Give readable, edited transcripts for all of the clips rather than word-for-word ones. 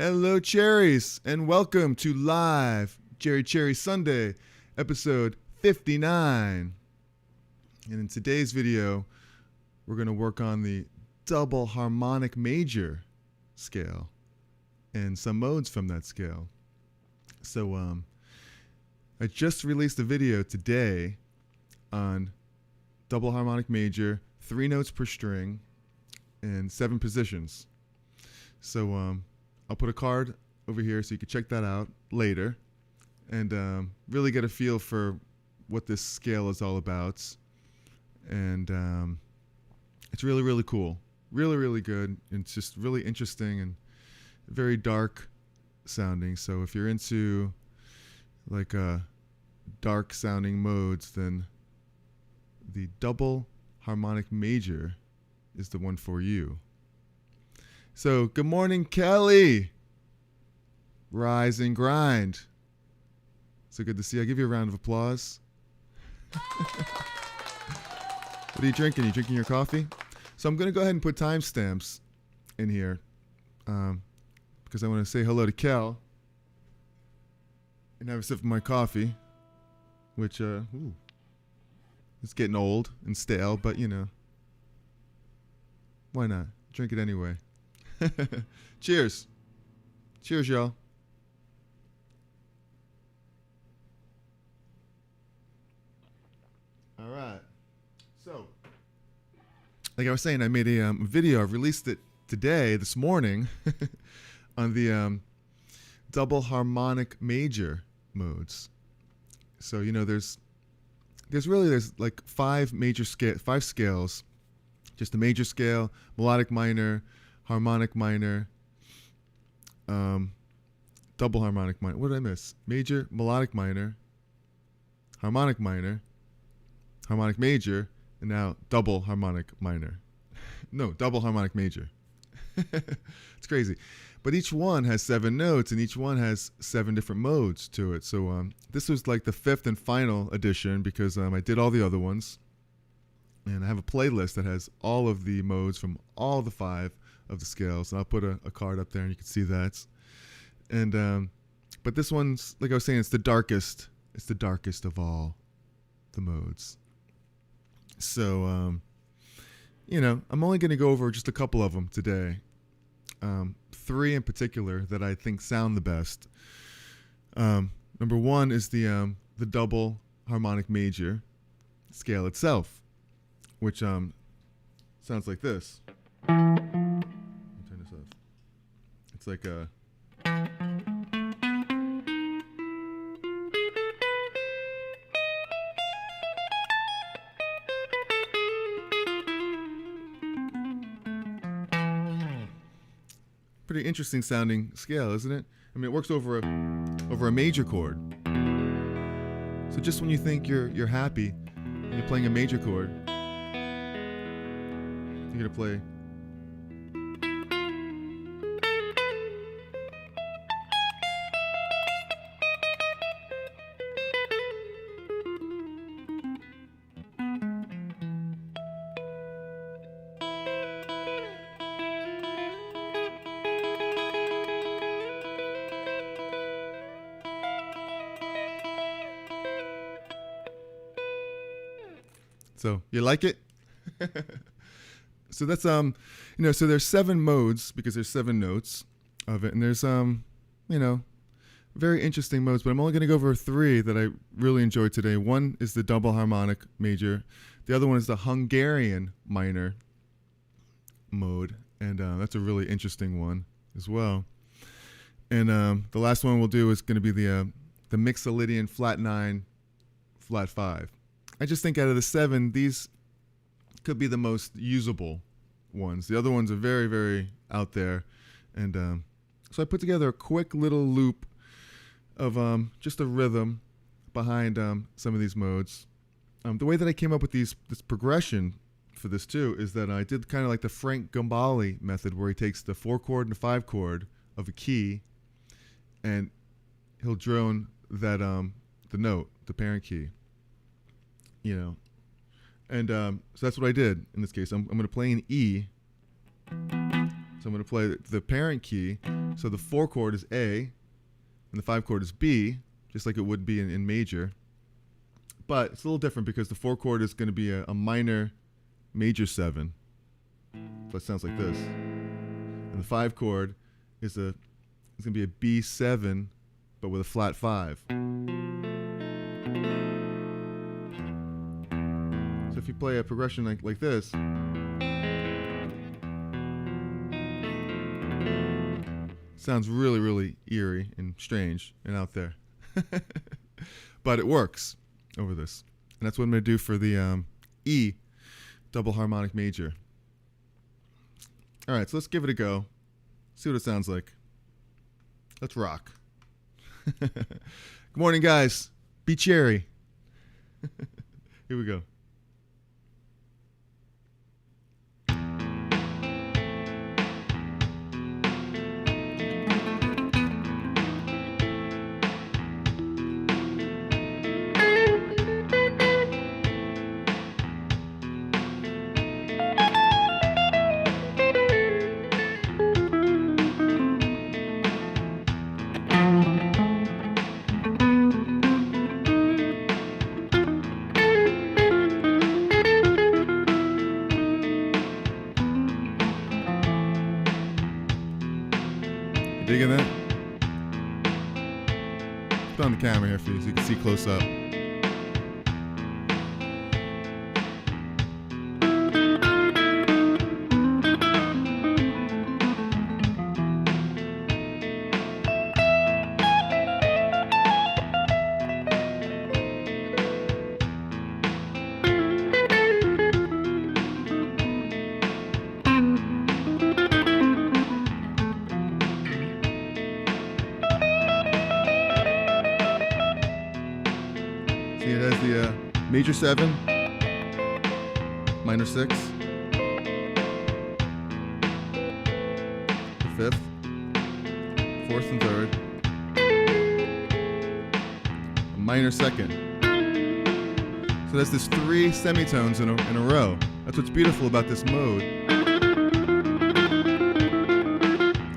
Hello, cherries, and welcome to Live Cherry Sunday, episode 59. And in today's video, we're going to work on the Double Harmonic Major scale and some modes from that scale. So, I just released a video today on Double Harmonic Major, 3 notes per string, and 7 positions. So, I'll put a card over here so you can check that out later and really get a feel for what this scale is all about. And it's really, really cool. Really, really good. And it's just really interesting and very dark sounding. So if you're into like dark sounding modes, then the Double Harmonic Major is the one for you. So, good morning, Kelly. Rise and grind. So good to see you. I'll give you a round of applause. What are you drinking? Are you drinking your coffee? So I'm going to go ahead and put timestamps in here because I want to say hello to Kel and have a sip of my coffee, which it's getting old and stale, but you know, why not? Drink it anyway. Cheers. Cheers, y'all. All right. So, like I was saying, I made a video. I released it today, this morning, on the Double Harmonic Major modes. So, you know, there's like 5 scales. Just the major scale, melodic minor, harmonic minor, double harmonic minor. What did I miss? Major, melodic minor, harmonic major, and now double harmonic minor. No, double harmonic major. It's crazy. But each one has 7 notes, and each one has 7 different modes to it. So this was like the 5th and final edition because I did all the other ones. And I have a playlist that has all of the modes from all the 5 of the scales. And I'll put a card up there and you can see that. And but this one's, like I was saying, it's the darkest. It's the darkest of all the modes. So, you know, I'm only going to go over just a couple of them today. 3 in particular that I think sound the best. Number 1 is the Double Harmonic Major scale itself, which sounds like this. Let me turn this off. It's like a... pretty interesting sounding scale, isn't it? I mean, it works over a major chord. So just when you think you're happy and you're playing a major chord, you're gonna play. So you like it? So that's you know, so there's 7 modes because there's 7 notes of it, and there's you know, very interesting modes, but I'm only going to go over 3 that I really enjoyed today. One is the Double Harmonic Major. The other one is the Hungarian minor mode, and that's a really interesting one as well. And the last one we'll do is going to be the Mixolydian Flat 9, Flat 5. I just think out of the 7, these could be the most usable ones. The other ones are very, very out there. And so I put together a quick little loop of just a rhythm behind some of these modes. The way that I came up with this progression for this too is that I did kind of like the Frank Gambale method, where he takes the 4 chord and 5 chord of a key and he'll drone that the note, the parent key. You know, and so that's what I did in this case. I'm going to play an E. So I'm going to play the parent key, So the 4 chord is A, and the 5 chord is B, just like it would be in major. But it's a little different because the 4 chord is going to be a minor major 7. So it sounds like this. And the 5 chord is going to be a B7, but with a flat 5. So if you play a progression like this, sounds really, really eerie and strange and out there. But it works over this. And that's what I'm going to do for the E Double Harmonic Major. All right, so let's give it a go. See what it sounds like. Let's rock. Good morning, guys. Be cherry. Here we go. Digging that? Put on the camera here for you so you can see close up. It has the major 7, minor 6, the 5th, 4th and 3rd, a minor 2nd. So that's this 3 semitones in a row. That's what's beautiful about this mode.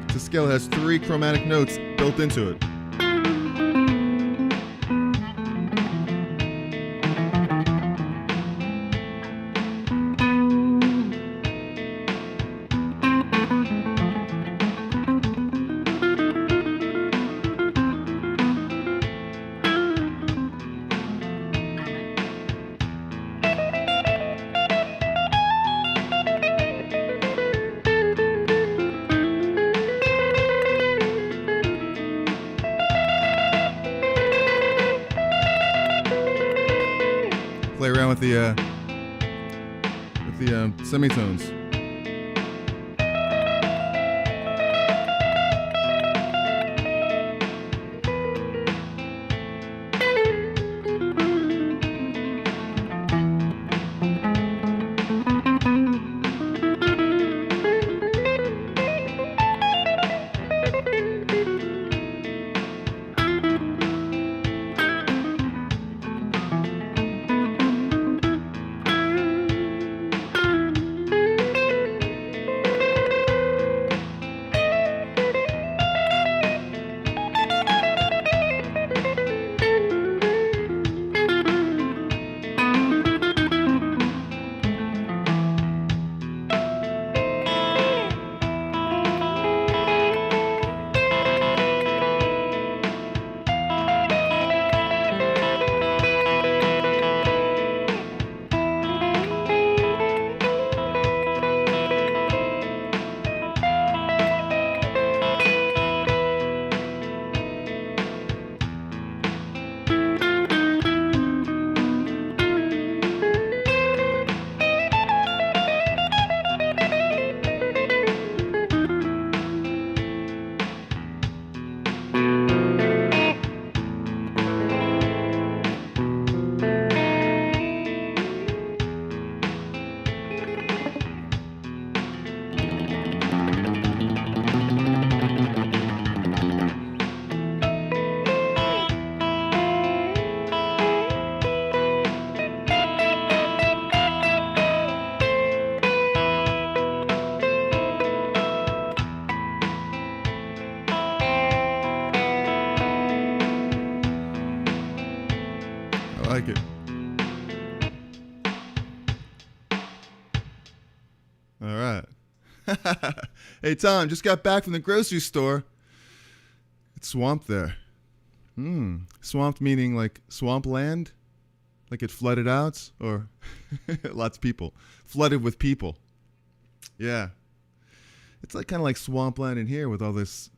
It's a scale that has 3 chromatic notes built into it. Play around with the semitones. like it. All right. Hey, Tom, just got back from the grocery store. It's swamped there. Swamped meaning like swampland? Like it flooded out? Or lots of people. Flooded with people. Yeah. It's like kind of like swampland in here with all this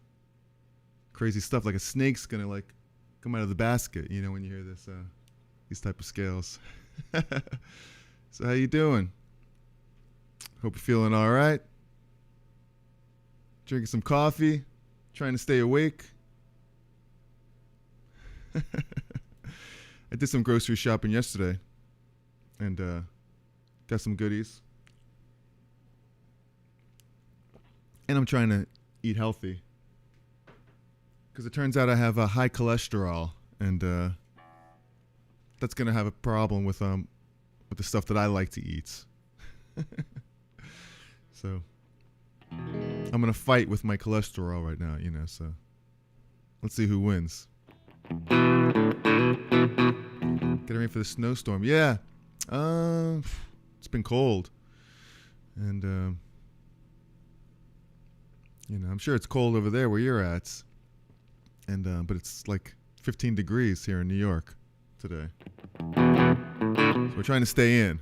crazy stuff. Like a snake's going to like come out of the basket, you know, when you hear this, these type of scales. So how you doing? Hope you're feeling all right. Drinking some coffee. Trying to stay awake. I did some grocery shopping yesterday. And got some goodies. And I'm trying to eat healthy. Because it turns out I have a high cholesterol. And that's going to have a problem with the stuff that I like to eat. So I'm going to fight with my cholesterol right now, you know, so let's see who wins. Getting ready for the snowstorm. Yeah. It's been cold. And, you know, I'm sure it's cold over there where you're at. And, but it's like 15 degrees here in New York today. So we're trying to stay in.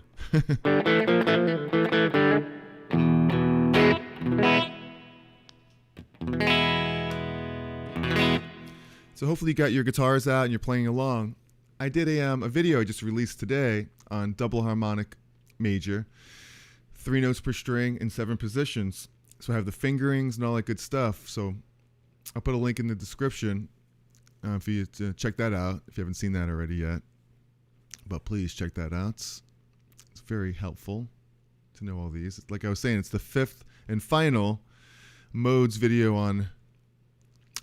So hopefully you got your guitars out and you're playing along. I did a video I just released today on Double Harmonic Major. 3 notes per string in 7 positions. So I have the fingerings and all that good stuff. So I'll put a link in the description for you to check that out if you haven't seen that already yet. But please check that out. It's very helpful to know all these. Like I was saying, it's the 5th and final modes video on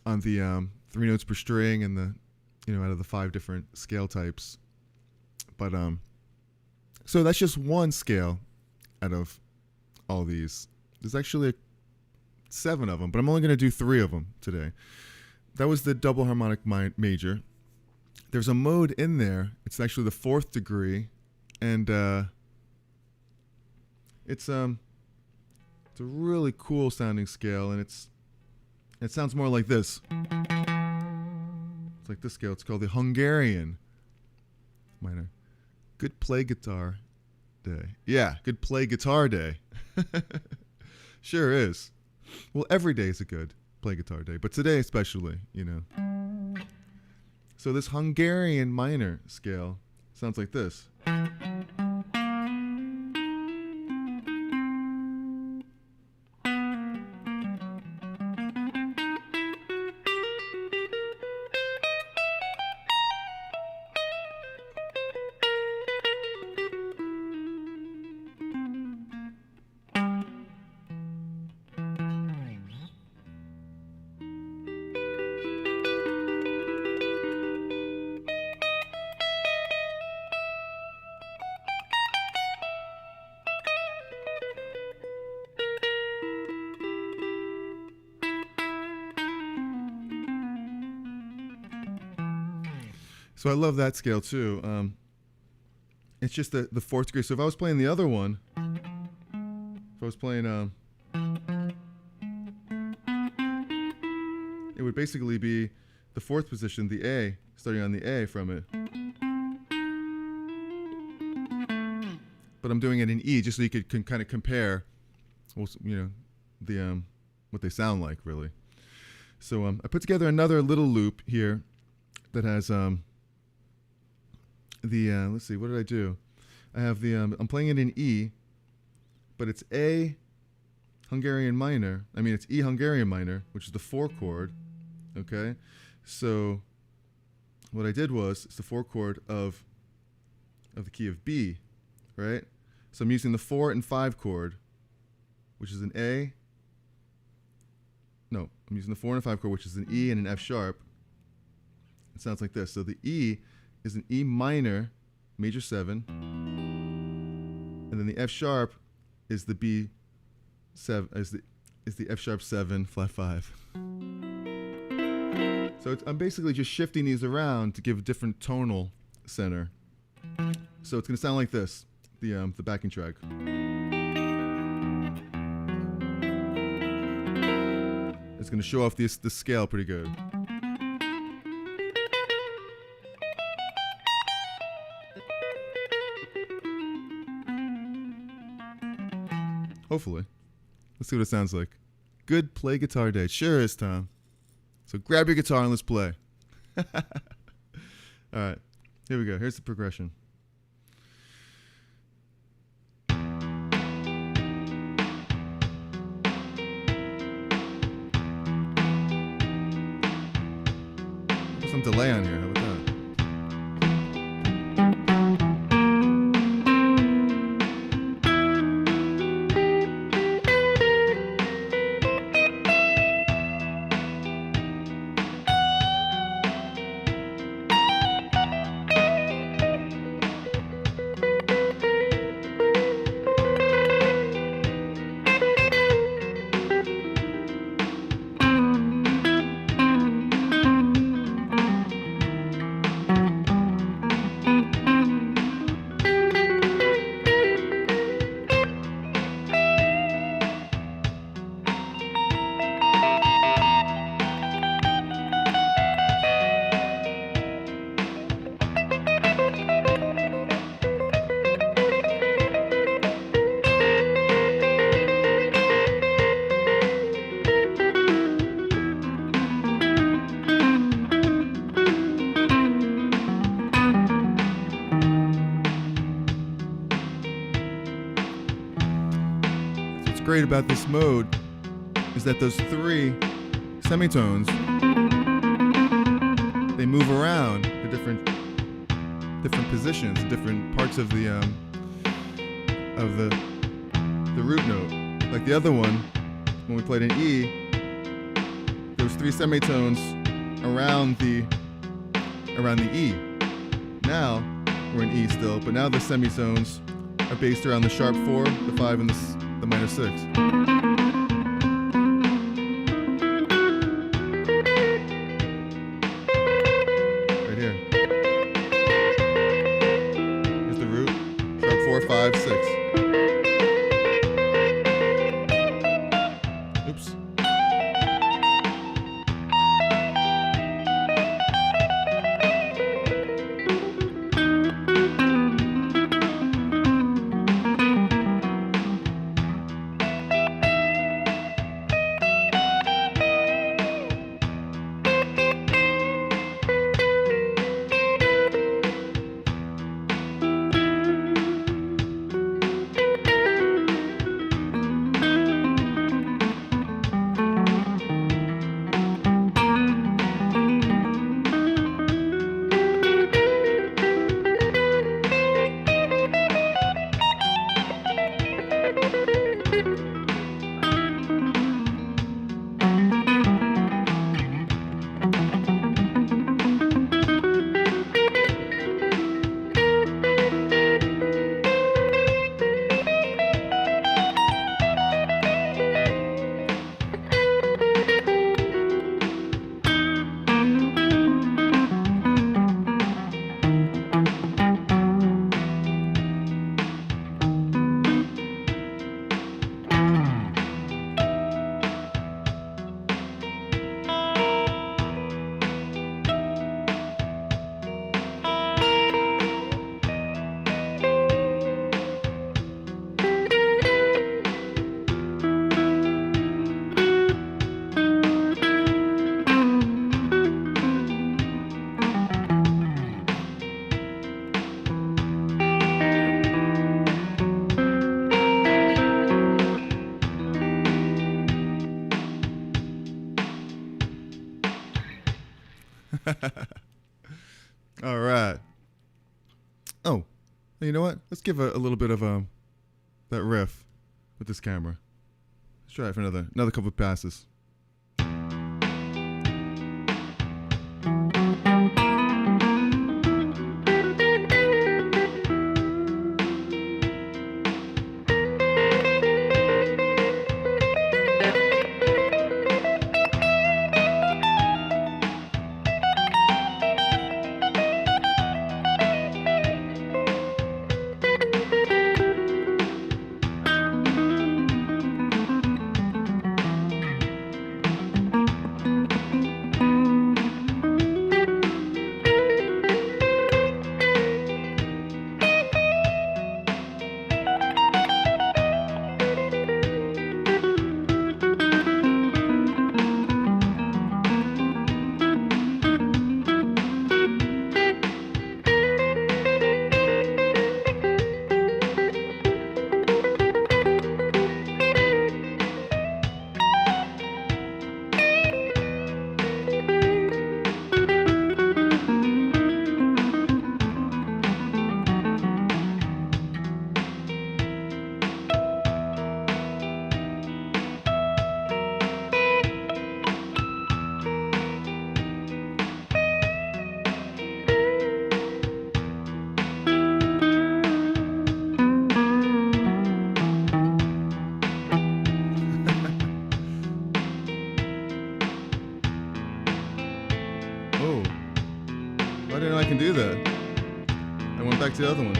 the 3 notes per string and the, you know, out of the 5 different scale types. But so that's just one scale out of all these. There's actually 7 of them, but I'm only going to do 3 of them today. That was the Double Harmonic Major. There's a mode in there. It's actually the 4th degree, and it's a really cool sounding scale, and it sounds more like this. It's like this scale. It's called the Hungarian minor. Good play guitar day. Yeah, good play guitar day. Sure is. Well, every day is a good play guitar day, but today especially, you know. So this Hungarian minor scale sounds like this. So I love that scale too. It's just the 4th degree. So if I was playing the other one, if I was playing, it would basically be the 4th position, the A, starting on the A from it. But I'm doing it in E, just so you can kind of compare, you know, the what they sound like really. So I put together another little loop here that has let's see, what did I do? I have the I'm playing it in E, but it's A Hungarian minor. I mean, it's E Hungarian minor, which is the 4 chord. Okay, so what I did was it's the 4 chord of the key of B, right? So I'm using the 4 and 5 chord, which is an A. No, I'm using the 4 and 5 chord, which is an E and an F sharp. It sounds like this. So the E is an E minor, major 7, and then the F sharp is the B 7 is the F sharp 7 flat 5. So I'm basically just shifting these around to give a different tonal center So it's going to sound like this, the backing track. It's going to show off the scale pretty good. Hopefully. Let's see what it sounds like. Good play guitar day. Sure is, Tom. So grab your guitar and let's play. All right. Here we go. Here's the progression. Put some delay on here. How about that? Great about this mode is that those three semitones, they move around to different positions, different parts of the root note. Like the other one, when we played an E, those three semitones around the E. Now we're in E still, but now the semitones are based around the sharp 4, the 5, and the minor 6. Right here. Here's the root. Sharp 4, 5, 6. Oops. All right. Oh, you know what? Let's give a little bit of that riff with this camera. Let's try it for another couple of passes. Why didn't I can do that? I went back to the other one.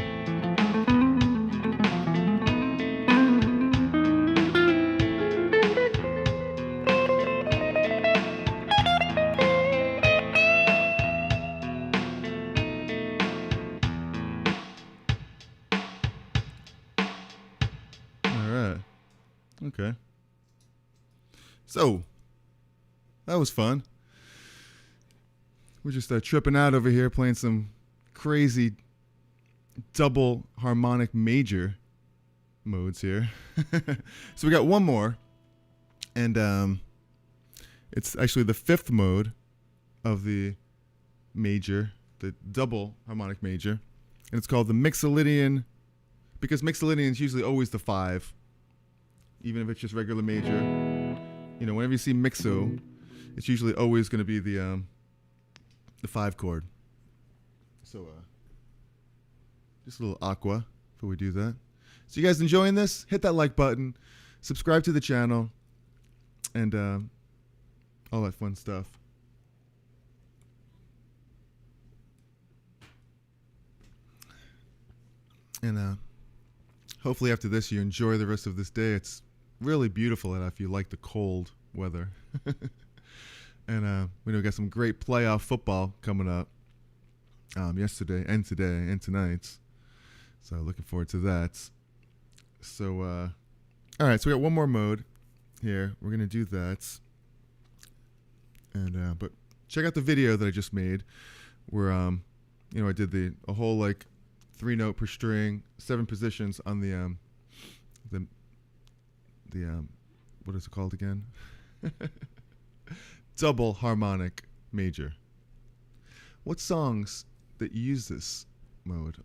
All right. Okay. So, that was fun. We're just tripping out over here playing some crazy double harmonic major modes here. So we got one more, and it's actually the fifth mode of the major, the double harmonic major, and it's called the Mixolydian, because Mixolydian is usually always the 5, even if it's just regular major. You know, whenever you see mixo, it's usually always going to be the 5 chord. So just a little aqua before we do that. So you guys enjoying this? Hit that like button, subscribe to the channel, and all that fun stuff. And hopefully after this you enjoy the rest of this day. It's really beautiful out if you like the cold weather. And we know we got some great playoff football coming up yesterday and today and tonight. So looking forward to that. So, all right, so we got one more mode here. We're going to do that. And but check out the video that I just made where, you know, I did a whole like 3-note per string, 7 positions on the what is it called again? Double harmonic major. What songs that use this mode?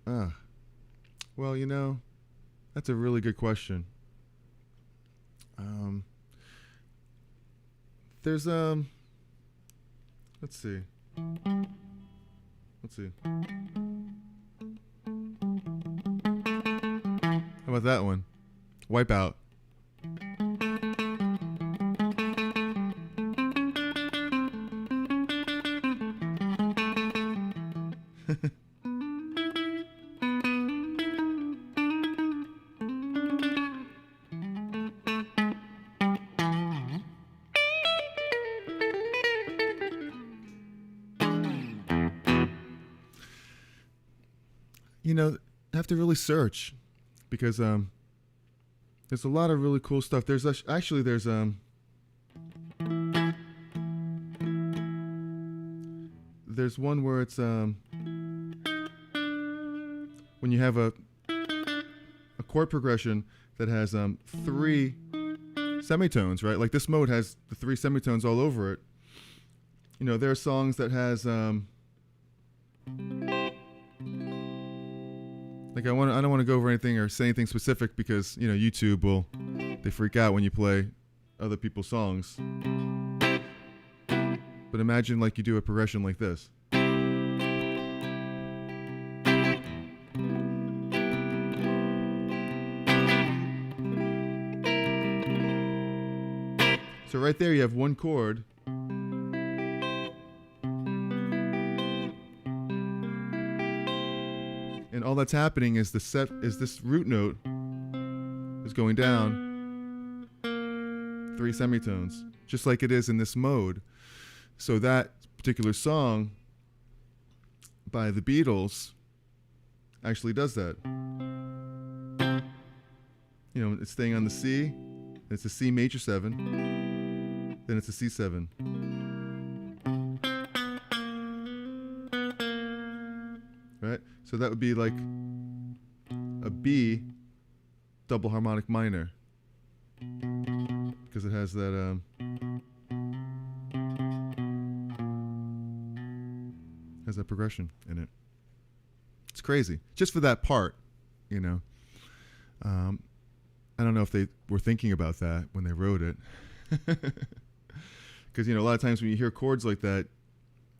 Well, you know, that's a really good question. There's let's see. How about that one? Wipeout. You know, I have to really search because there's a lot of really cool stuff. There's actually there's one where it's when you have a chord progression that has 3 semitones, right? Like this mode has the 3 semitones all over it. You know, there are songs that has like I don't want to go over anything or say anything specific because, you know, YouTube they freak out when you play other people's songs. But imagine like you do a progression like this. So right there you have one chord. And all that's happening is this root note is going down 3 semitones, just like it is in this mode. So that particular song by the Beatles actually does that. You know, it's staying on the C, and it's a C major 7, then it's a C7. Right? So that would be like a B double harmonic minor because it has that progression in it. It's crazy. Just for that part, you know. I don't know if they were thinking about that when they wrote it. Because, you know, a lot of times when you hear chords like that,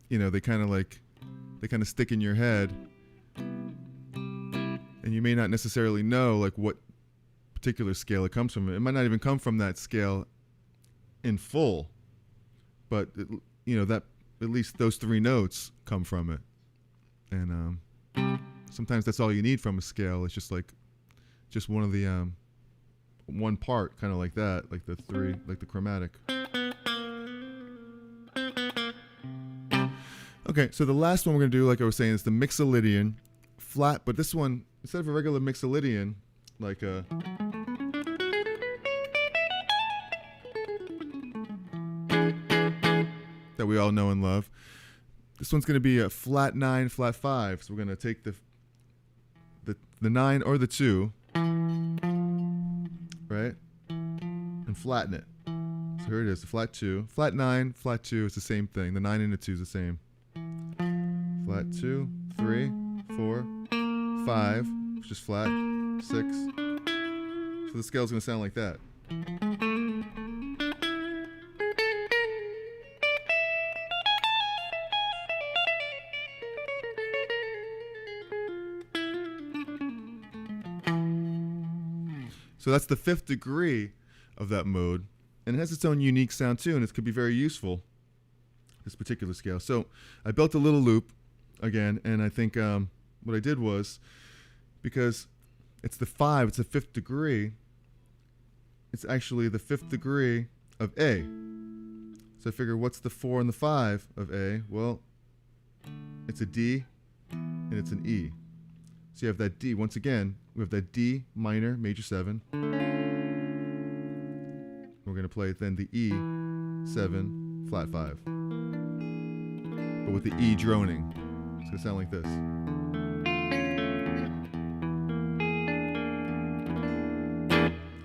you know, they kind of stick in your head. And you may not necessarily know like what particular scale it comes from. It might not even come from that scale in full, but you know that at least those 3 notes come from it. And sometimes that's all you need from a scale. It's just one of the one part, kind of like that, like the three, like the chromatic. Okay, so the last one we're gonna do, like I was saying, is the Mixolydian Flat, but this one, instead of a regular Mixolydian, like a that we all know and love, this one's gonna be a flat 9, flat 5. So we're gonna take the 9 or the 2, right, and flatten it. So here it is, the flat 2, flat 9, flat 2. It's the same thing. The 9 and the 2 is the same. Flat 2, 3, 4, 5, which is flat, 6. So the scale's going to sound like that. So that's the 5th degree of that mode, and it has its own unique sound too, and it could be very useful, this particular scale. So I built a little loop again, and I think what I did was, because it's the 5, it's the 5th degree, it's actually the 5th degree of A. So I figure, what's the 4 and the 5 of A? Well, it's a D and it's an E. So you have that D. Once again, we have that D minor, major 7. We're going to play then the E 7, flat 5. But with the E droning. It's going to sound like this.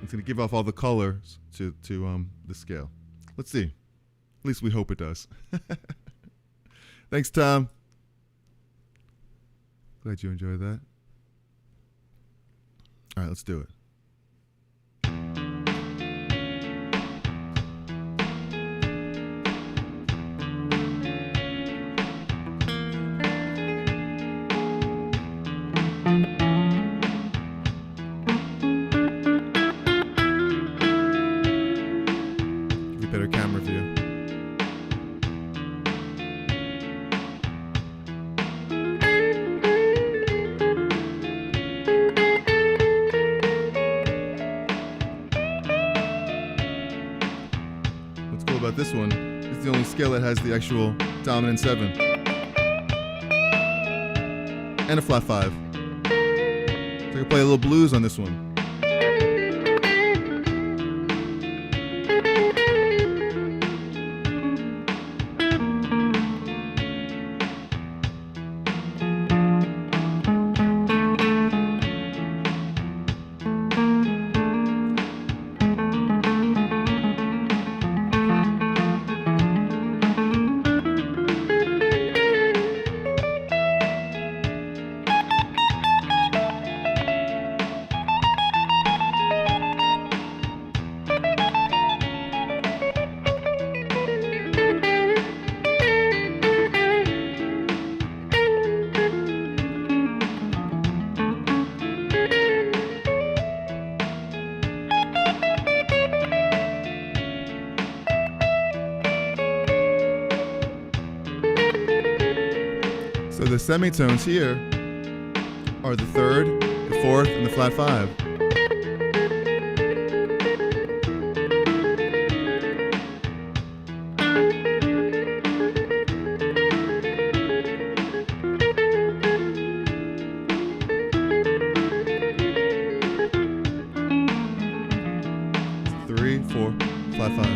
It's going to give off all the colors to the scale. Let's see. At least we hope it does. Thanks, Tom. Glad you enjoyed that. All right, let's do it. Get better camera view. About this one, it's the only scale that has the actual dominant 7 and a flat 5. So I can play a little blues on this one. So the semitones here are the 3rd, the 4th, and the flat 5. Three, 4, flat 5.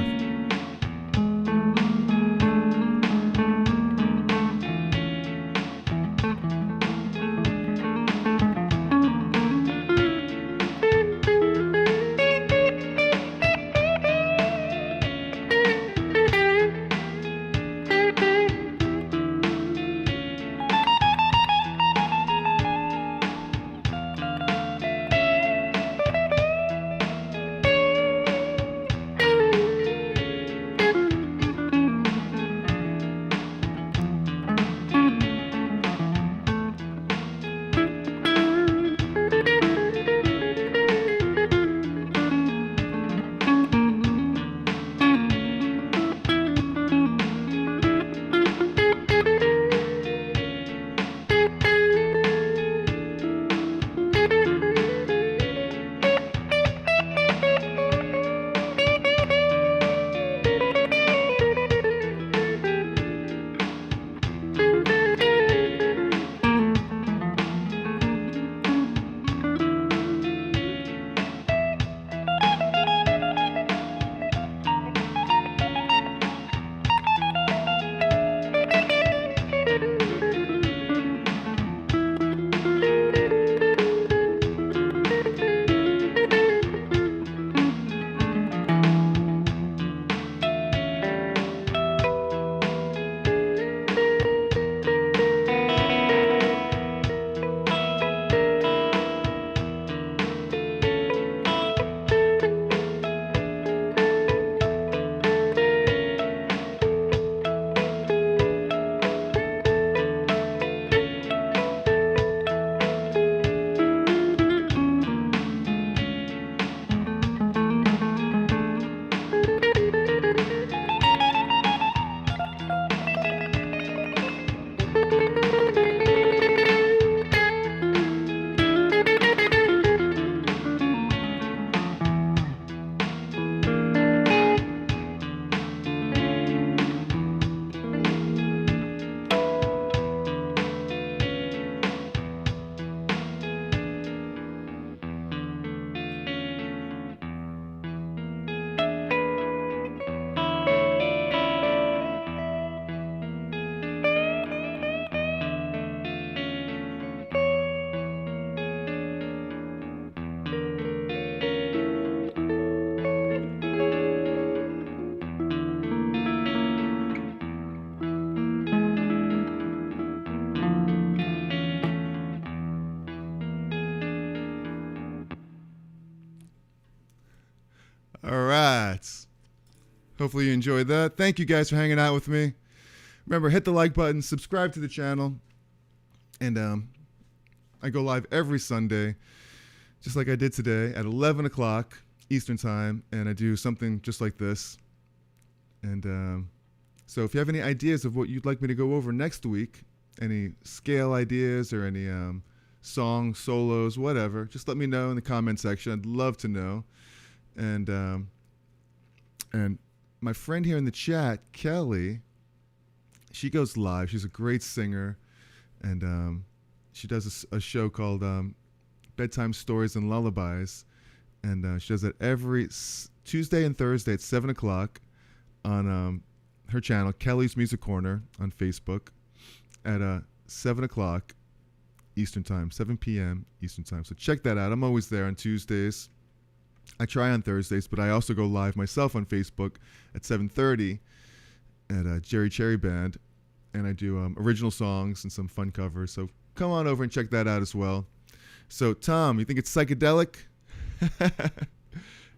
Hopefully you enjoyed that. Thank you guys for hanging out with me. Remember, hit the like button, subscribe to the channel, and I go live every Sunday, just like I did today, at 11 o'clock Eastern Time, and I do something just like this. And so if you have any ideas of what you'd like me to go over next week, any scale ideas or any songs, solos, whatever, just let me know in the comment section. I'd love to know. And my friend here in the chat, Kelly, she goes live. She's a great singer, and she does a show called Bedtime Stories and Lullabies, and she does that every Tuesday and Thursday at 7 o'clock on her channel, Kelly's Music Corner, on Facebook, at 7 o'clock Eastern Time, 7 p.m. Eastern Time. So check that out. I'm always there on Tuesdays. I try on Thursdays, but I also go live myself on Facebook at 7:30 at Jerry Cherry Band, and I do original songs and some fun covers. So come on over and check that out as well. So Tom, you think it's psychedelic?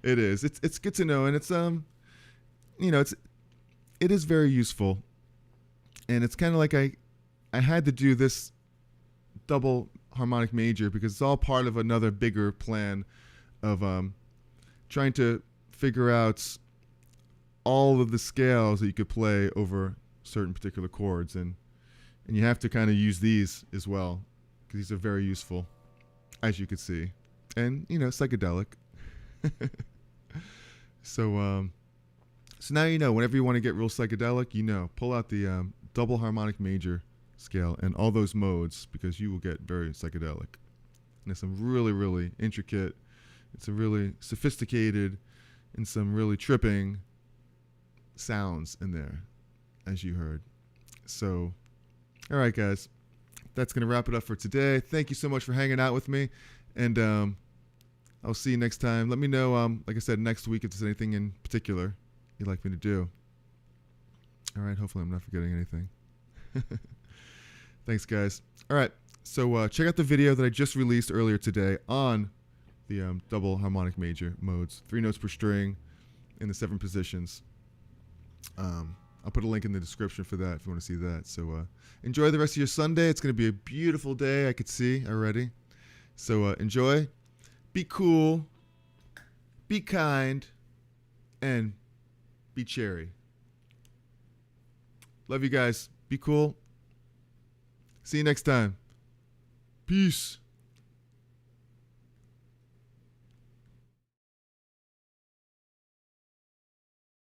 It is. It's good to know, and it's it is very useful, and it's kind of like I had to do this double harmonic major because it's all part of another bigger plan of trying to figure out all of the scales that you could play over certain particular chords, and you have to kind of use these as well because these are very useful, as you could see, and psychedelic. So now you know, whenever you want to get real psychedelic, pull out the double harmonic major scale and all those modes, because you will get very psychedelic. And there's some really, really intricate, it's a really sophisticated and some really tripping sounds in there, as you heard. So, all right, guys, that's going to wrap it up for today. Thank you so much for hanging out with me, and I'll see you next time. Let me know, like I said, next week if there's anything in particular you'd like me to do. All right, hopefully I'm not forgetting anything. Thanks, guys. All right, so check out the video that I just released earlier today on the double harmonic major modes, 3 notes per string in the 7 positions. I'll put a link in the description for that if you want to see that. So enjoy the rest of your Sunday. It's going to be a beautiful day, I could see already. So enjoy, be cool, be kind, and be cherry. Love you guys. Be cool. See you next time. Peace.